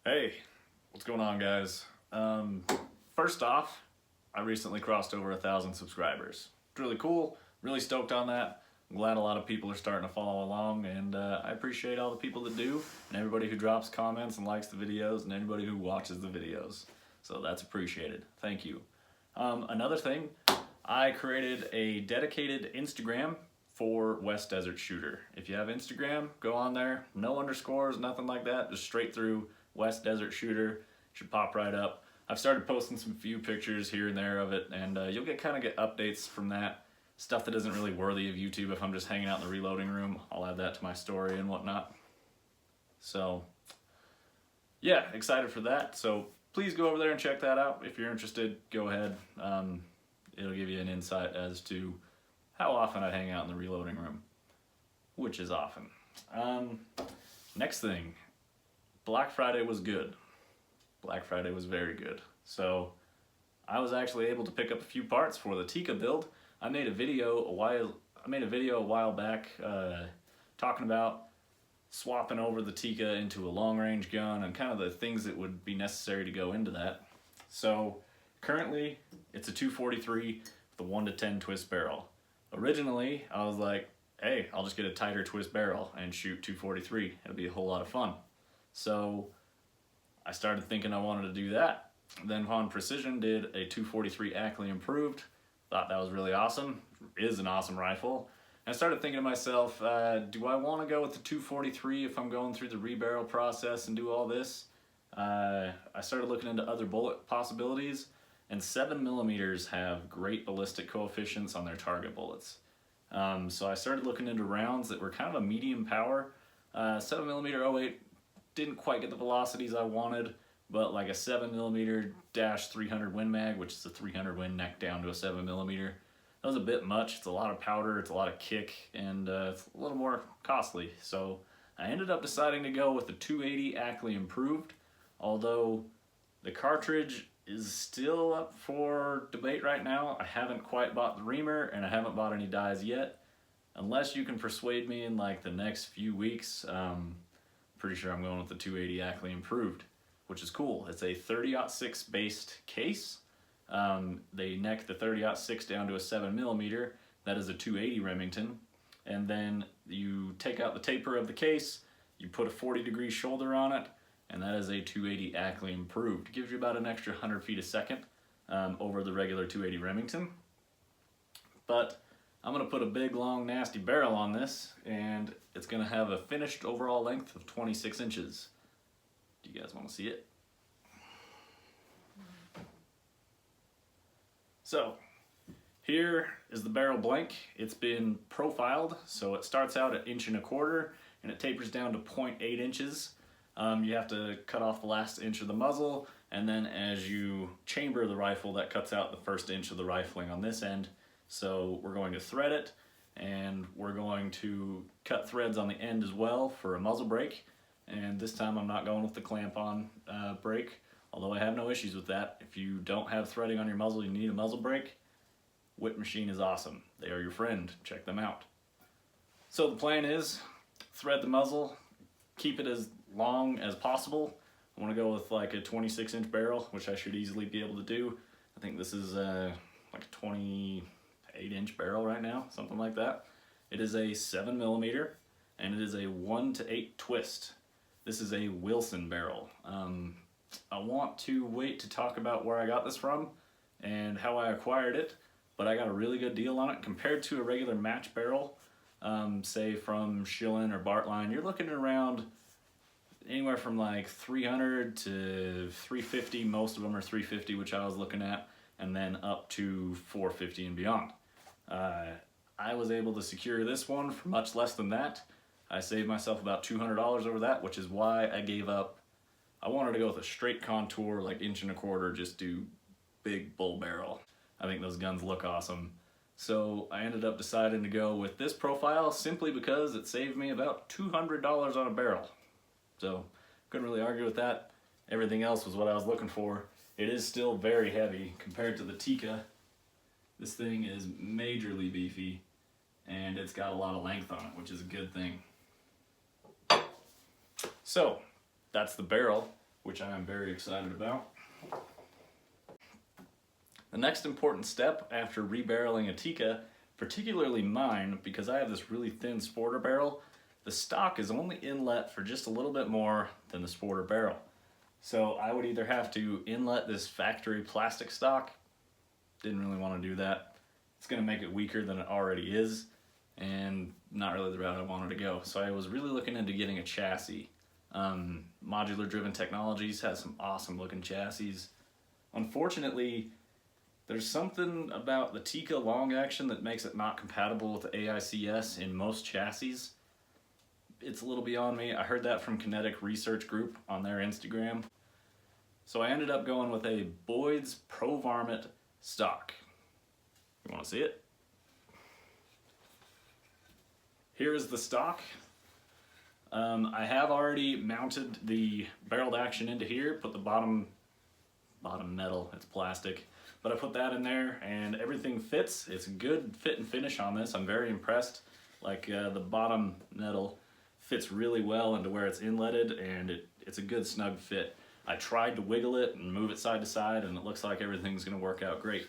Hey, what's going on, guys? First off, I recently crossed over 1,000 subscribers. It's really cool, really stoked on that. I'm glad a lot of people are starting to follow along, and I appreciate all the people that do, and everybody who drops comments and likes the videos, and anybody who watches the videos. So that's appreciated. Thank you. Another thing, I created a dedicated Instagram for West Desert Shooter. If you have Instagram, go on there. No underscores, nothing like that. Just straight through West Desert Shooter. Should pop right up. I've started posting some few pictures here and there of it, and you'll get updates from that. Stuff that isn't really worthy of YouTube. If I'm just hanging out in the reloading room, I'll add that to my story and whatnot. So yeah, excited for that. So please go over there and check that out. If you're interested, go ahead. It'll give you an insight as to how often I hang out in the reloading room, which is often. Next thing, Black Friday was good. Black Friday was very good. So I was actually able to pick up a few parts for the Tikka build. I made a video a while back talking about swapping over the Tikka into a long-range gun and kind of the things that would be necessary to go into that. So currently it's a 243 with a 1-to-10 twist barrel. Originally I was like, hey, I'll just get a tighter twist barrel and shoot 243. It'll be a whole lot of fun. So I started thinking I wanted to do that. Then Von Precision did a 243 Ackley improved. Thought that was really awesome. It is an awesome rifle. And I started thinking to myself, do I want to go with the 243 if I'm going through the rebarrel process and do all this? I started looking into other bullet possibilities, and 7mm have great ballistic coefficients on their target bullets. So I started looking into rounds that were kind of a medium power. 7mm 08 didn't quite get the velocities I wanted, but like a 7mm -300 Win Mag, which is a 300 Win neck down to a 7mm, that was a bit much. It's a lot of powder, it's a lot of kick, and it's a little more costly. So I ended up deciding to go with the 280 Ackley improved, although the cartridge is still up for debate right now. I haven't quite bought the reamer, and I haven't bought any dies yet. Unless you can persuade me in like the next few weeks, pretty sure I'm going with the 280 Ackley improved, which is cool. It's a 30-06 based case. They neck the 30-06 down to a 7mm. That is a 280 Remington. And then you take out the taper of the case, you put a 40-degree shoulder on it, and that is a 280 Ackley improved. It gives you about an extra 100 feet a second over the regular 280 Remington. But I'm gonna put a big, long, nasty barrel on this, and it's gonna have a finished overall length of 26 inches. Do you guys wanna see it? So, here is the barrel blank. It's been profiled, so it starts out at 1.25 inches, and it tapers down to 0.8 inches. You have to cut off the last inch of the muzzle, and then as you chamber the rifle, that cuts out the first inch of the rifling on this end. So we're going to thread it, and we're going to cut threads on the end as well for a muzzle brake. And this time I'm not going with the clamp-on brake, although I have no issues with that. If you don't have threading on your muzzle, you need a muzzle brake, Whip Machine is awesome. They are your friend. Check them out. So the plan is thread the muzzle, keep it as long as possible. I want to go with like a 26-inch barrel, which I should easily be able to do. I think this is like a 28-inch barrel right now, something like that. It is a 7mm, and it is a 1-to-8 twist. This is a Wilson barrel. I want to wait to talk about where I got this from and how I acquired it, but I got a really good deal on it compared to a regular match barrel, say from Schillen or Bartlein. You're looking at around anywhere from like 300 to 350. Most of them are 350, which I was looking at, and then up to 450 and beyond. I was able to secure this one for much less than that. I saved myself about $200 over that, which is why I gave up. I wanted to go with a straight contour, like 1.25 inches, just do big bull barrel. I think those guns look awesome. So I ended up deciding to go with this profile simply because it saved me about $200 on a barrel. So couldn't really argue with that. Everything else was what I was looking for. It is still very heavy compared to the Tikka. This thing is majorly beefy, and it's got a lot of length on it, which is a good thing. So that's the barrel. which I am very excited about. The next important step after rebarreling a Tikka, particularly mine, because I have this really thin sporter barrel, the stock is only inlet for just a little bit more than the sporter barrel. So I would either have to inlet this factory plastic stock, didn't really want to do that. It's going to make it weaker than it already is, and not really the route I wanted to go. So I was really looking into getting a chassis. Modular Driven Technologies has some awesome looking chassis. Unfortunately, there's something about the Tikka long action that makes it not compatible with the AICS in most chassis. It's a little beyond me. I heard that from Kinetic Research Group on their Instagram. So I ended up going with a Boyd's Pro Varmint stock. You want to see it? Here is the stock. I have already mounted the barreled action into here, put the bottom metal, it's plastic, but I put that in there and everything fits. It's a good fit and finish on this. I'm very impressed. Like the bottom metal fits really well into where it's inletted, and it's a good snug fit. I tried to wiggle it and move it side to side, and it looks like everything's gonna work out great.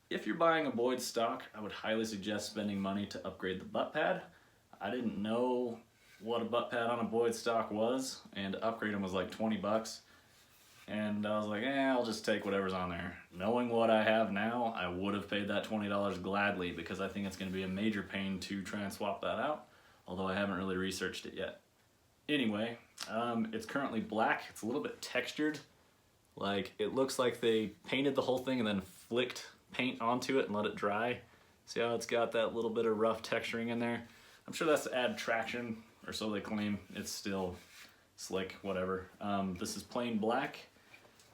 If you're buying a Boyd stock, I would highly suggest spending money to upgrade the butt pad. I didn't know what a butt pad on a Boyd stock was, and to upgrade them was like 20 bucks. And I was like, I'll just take whatever's on there. Knowing what I have now, I would have paid that $20 gladly, because I think it's gonna be a major pain to try and swap that out, although I haven't really researched it yet. Anyway, it's currently black. It's a little bit textured. Like, it looks like they painted the whole thing and then flicked paint onto it and let it dry. See how it's got that little bit of rough texturing in there? I'm sure that's to add traction, or so they claim. It's still slick, whatever. This is plain black.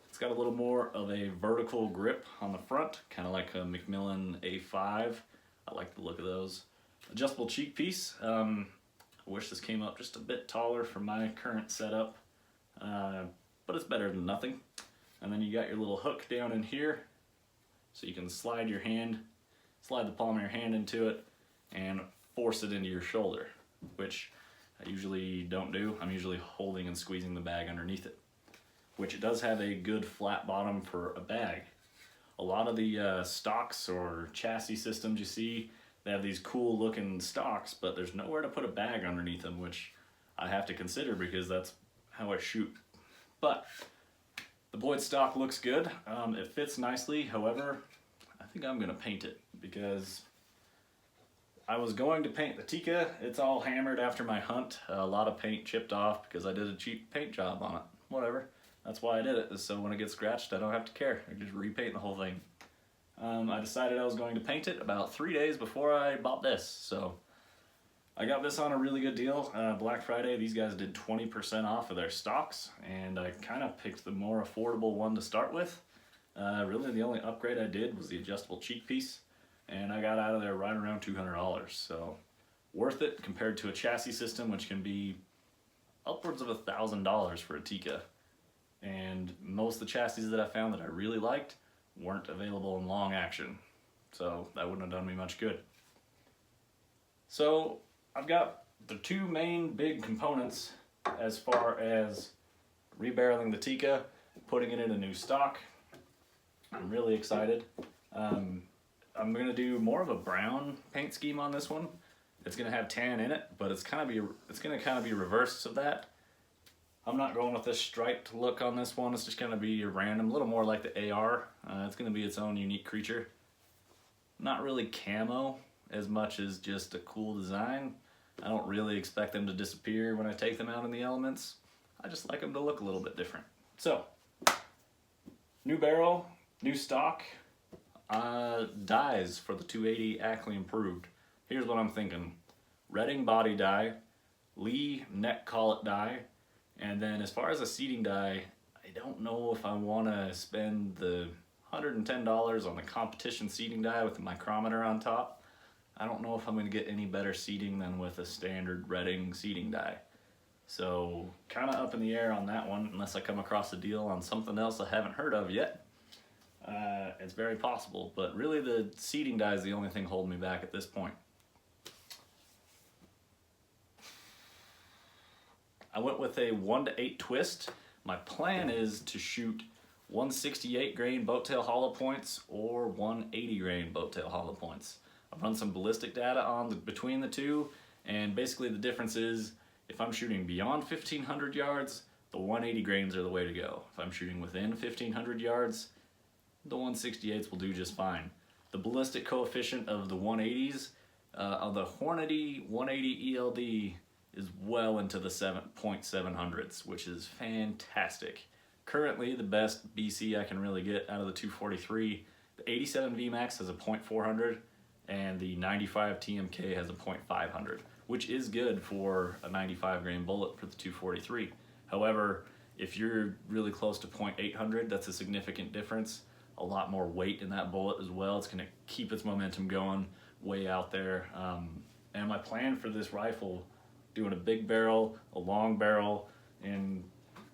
It's got a little more of a vertical grip on the front, kind of like a Macmillan A5. I like the look of those. Adjustable cheek piece. I wish this came up just a bit taller for my current setup, but it's better than nothing. And then you got your little hook down in here, so you can slide the palm of your hand into it and force it into your shoulder, which I usually don't do. I'm usually holding and squeezing the bag underneath it, which it does have a good flat bottom for a bag. A lot of the stocks or chassis systems you see, they have these cool looking stocks, but there's nowhere to put a bag underneath them, which I have to consider because that's how I shoot. But the Boyd stock looks good. It fits nicely. However, I think I'm gonna paint it, because I was going to paint the Tikka. It's all hammered after my hunt. A lot of paint chipped off because I did a cheap paint job on it. Whatever. That's why I did it, is so when it gets scratched, I don't have to care. I can just repaint the whole thing. I decided I was going to paint it about 3 days before I bought this. So I got this on a really good deal. Black Friday, these guys did 20% off of their stocks, and I kind of picked the more affordable one to start with. Really the only upgrade I did was the adjustable cheek piece, and I got out of there right around $200. So worth it compared to a chassis system, which can be upwards of $1,000 for a Tikka. And most of the chassis that I found that I really liked weren't available in long action, so that wouldn't have done me much good. So I've got the two main big components as far as rebarreling the Tikka, putting it in a new stock. I'm really excited. I'm gonna do more of a brown paint scheme on this one. It's gonna have tan in it, but it's gonna kind of be reverse of that. I'm not going with this striped look on this one. It's just gonna be a random, a little more like the AR. It's gonna be its own unique creature. Not really camo as much as just a cool design. I don't really expect them to disappear when I take them out in the elements. I just like them to look a little bit different. So, new barrel, new stock, dies for the 280 Ackley Improved. Here's what I'm thinking. Redding body die, Lee neck collet die, and then as far as a seating die, I don't know if I want to spend the $110 on the competition seating die with the micrometer on top. I don't know if I'm going to get any better seating than with a standard Redding seating die. So kind of up in the air on that one, unless I come across a deal on something else I haven't heard of yet. It's very possible, but really the seating die is the only thing holding me back at this point. I went with a 1-to-8 twist. My plan is to shoot 168 grain boat tail hollow points or 180 grain boat tail hollow points. I've run some ballistic data on between the two, and basically the difference is if I'm shooting beyond 1500 yards, the 180 grains are the way to go. If I'm shooting within 1500 yards, the 168s will do just fine. The ballistic coefficient of the 180s, of the Hornady 180 ELD is well into the 7.700s, which is fantastic. Currently, the best BC I can really get out of the 243, the 87 VMAX has a .400, and the 95 TMK has a .500, which is good for a 95 grain bullet for the 243. However, if you're really close to .800, that's a significant difference. A lot more weight in that bullet as well. It's going to keep its momentum going way out there. And my plan for this rifle, doing a big barrel, a long barrel, and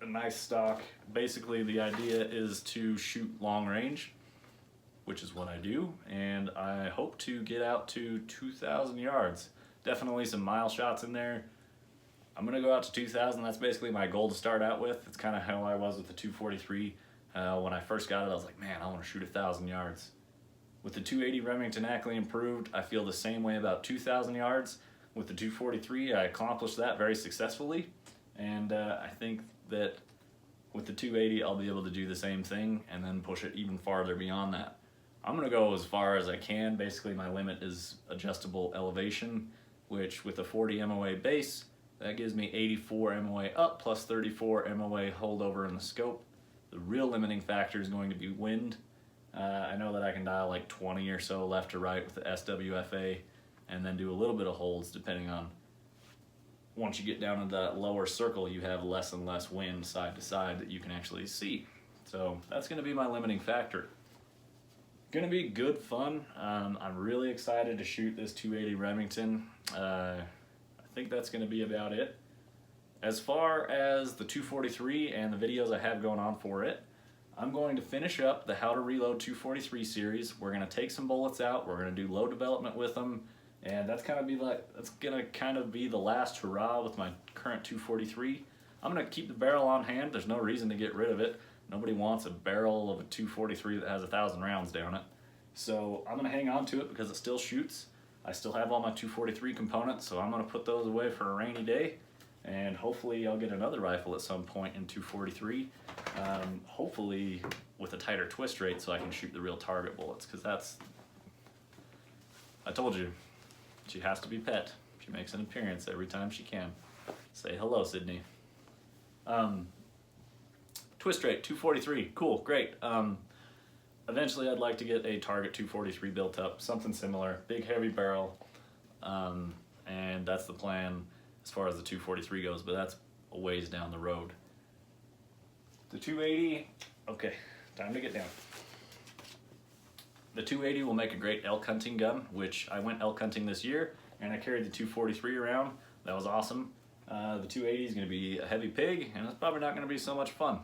a nice stock. Basically, the idea is to shoot long range, which is what I do, and I hope to get out to 2,000 yards. Definitely some mile shots in there. I'm gonna go out to 2,000. That's basically my goal to start out with. It's kind of how I was with the 243. When I first got it, I was like, man, I want to shoot 1,000 yards. With the 280 Remington Ackley improved, I feel the same way about 2,000 yards. With the 243, I accomplished that very successfully, and I think that with the 280, I'll be able to do the same thing and then push it even farther beyond that. I'm gonna go as far as I can. Basically, my limit is adjustable elevation, which with a 40 MOA base, that gives me 84 MOA up plus 34 MOA holdover in the scope. The real limiting factor is going to be wind. I know that I can dial like 20 or so left to right with the SWFA and then do a little bit of holds depending on, once you get down into that lower circle, you have less and less wind side to side that you can actually see. So that's gonna be my limiting factor. Gonna be good fun. I'm really excited to shoot this 280 Remington. I think that's gonna be about it. As far as the 243 and the videos I have going on for it, I'm going to finish up the How to Reload 243 series. We're gonna take some bullets out, we're gonna do load development with them, and that's gonna kind of be the last hurrah with my current 243. I'm gonna keep the barrel on hand. There's no reason to get rid of it. Nobody wants a barrel of a 243 that has 1,000 rounds down it. So I'm gonna hang on to it because it still shoots. I still have all my 243 components, so I'm gonna put those away for a rainy day. And hopefully I'll get another rifle at some point in 243. Hopefully with a tighter twist rate so I can shoot the real target bullets, because that's, I told you, she has to be pet. She makes an appearance every time she can. Say hello, Sydney. Twist rate, 243, cool, great. Eventually I'd like to get a target 243 built up, something similar, big heavy barrel, and that's the plan as far as the 243 goes, but that's a ways down the road. The 280, okay, time to get down. The 280 will make a great elk hunting gun, which I went elk hunting this year, and I carried the 243 around. That was awesome. The 280 is gonna be a heavy pig, and it's probably not gonna be so much fun.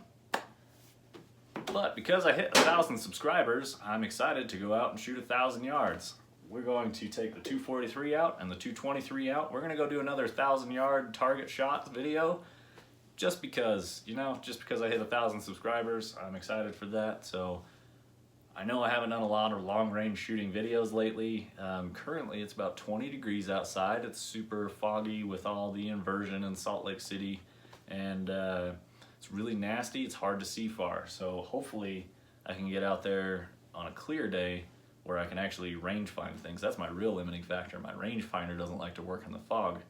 But because I hit 1,000 subscribers, I'm excited to go out and shoot 1,000 yards. We're going to take the 243 out and the 223 out. We're gonna go do another 1,000-yard target shot video, just because, you know, just because I hit 1,000 subscribers. I'm excited for that. So I know I haven't done a lot of long-range shooting videos lately. Currently, it's about 20 degrees outside. It's super foggy with all the inversion in Salt Lake City, and it's really nasty. It's hard to see far. So hopefully I can get out there on a clear day where I can actually range find things. That's my real limiting factor. My rangefinder doesn't like to work in the fog.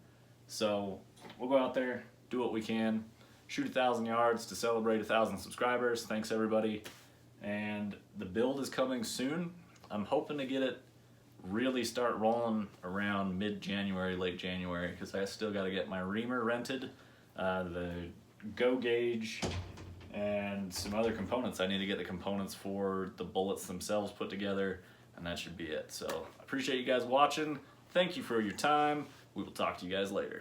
So we'll go out there, do what we can, shoot 1,000 yards to celebrate 1,000 subscribers. Thanks everybody. And the build is coming soon. I'm hoping to get it really start rolling around mid-January, late January, because I still got to get my reamer rented, the go gauge, and some other components. I need to get the components for the bullets themselves put together, and that should be it. So I appreciate you guys watching. Thank you for your time. We will talk to you guys later.